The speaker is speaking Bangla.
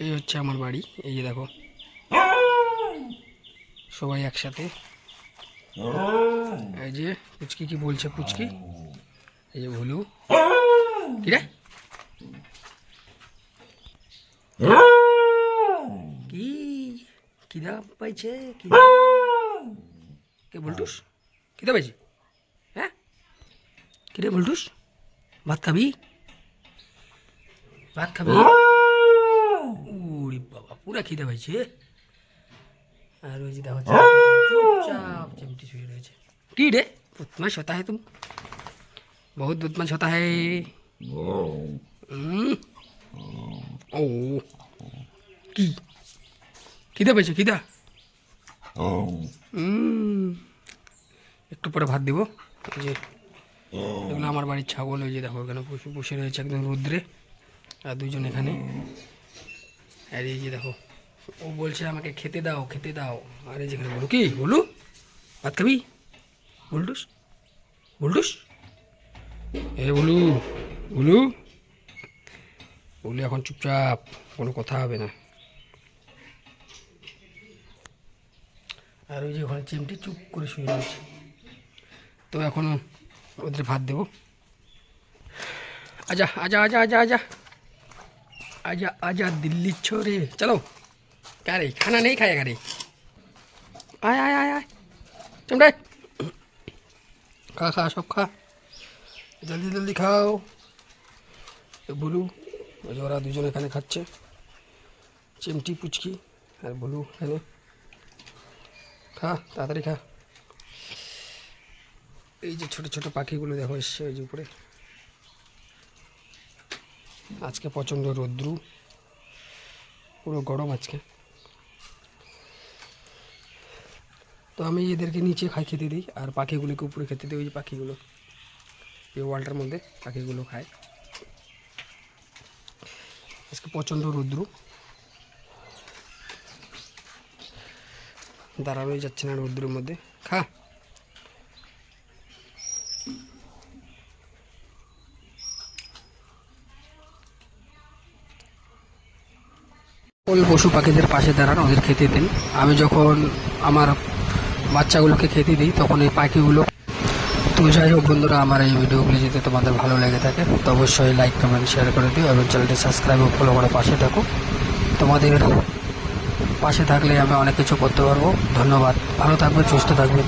এই হচ্ছে আমার বাড়ি। এই যে দেখো সবাই একসাথে। এই যে পুচকি কি বলছে, পুচকি এই যে ভুলু কি রে কি খিদা পাইছে, খিদা কে বলটুস খিদা পাইছে? হ্যাঁ কিরে বলটুস, ভাত খাবি? ভাত খাবি? উরি বাবা, পুরা খিদে পাইছে। আর ওই যে দেখো चुपचाप चिमटी শুয়ে রয়েছে। কি রে बदमाश होता है तुम, बहुत बदमाश होता है। ও কি খিদে পাইছে, খিদা। একটু পরে ভাত দিব। এই যে এগুলো আমার বাড়ির ছাগল। ওই যে দেখো এখানে বসে রয়েছে একদম রৌদ্রে, আর দুজন এখানে। আর এই যে দেখো ও বলছে আমাকে খেতে দাও, খেতে দাও। আর এই যেখানে বলু, কি বলু ভাত খাবি? বলটুস বলটুস এ বলু, বলু বলু এখন চুপচাপ, কোনো কথা হবে না। আর ওই যে ওখানে চিমটি চুপ করে শুয়ে রয়েছে। তো এখন ওদের ভাত দেবো। आजा आजा आजा आजा आजा आजा आजा दिल्ली छोरे, चलो। क्या रे खाना नहीं खाएगा रे? आय आय आय आय चमड़े खा खा सब खा, जल्दी जल्दी खाओ। बुलू ওরা দুজন এখানে খাচ্ছে, চিমটি পুচকি আর বুলু এখানে। খা তাড়াতাড়ি খা। এই যে ছোট ছোট পাখিগুলো দেখো এসছে ওই যে উপরে। আজকে প্রচণ্ড রৌদ্র, পুরো গরম আজকে। তো আমি এদেরকে নিচে খেতে দিই, আর পাখিগুলোকে উপরে খেতে দিই। ওই যে পাখিগুলো এই ওয়ালটার মধ্যে পাখিগুলো খায়। আজকে প্রচণ্ড রৌদ্র, দাঁড়ানোই যাচ্ছে না রৌদ্রের মধ্যে। খা। পশু পাখিদের পাশে দাঁড়ান, ওদের খেতে দিন। আমি যখন আমার বাচ্চাগুলোকে খেতে দিই তখন এই পাখিগুলো। তো যাই হোক বন্ধুরা, আমার এই ভিডিওগুলি যদি তোমাদের ভালো লেগে থাকে তো অবশ্যই লাইক কমেন্ট শেয়ার করে দিও, এবং চ্যানেলটি সাবস্ক্রাইব ও ফলো করে পাশে থাকো। তোমাদের পাশে থাকলে আমি অনেক কিছু করতে পারবো। ধন্যবাদ, ভালো থাকবেন, সুস্থ থাকবেন।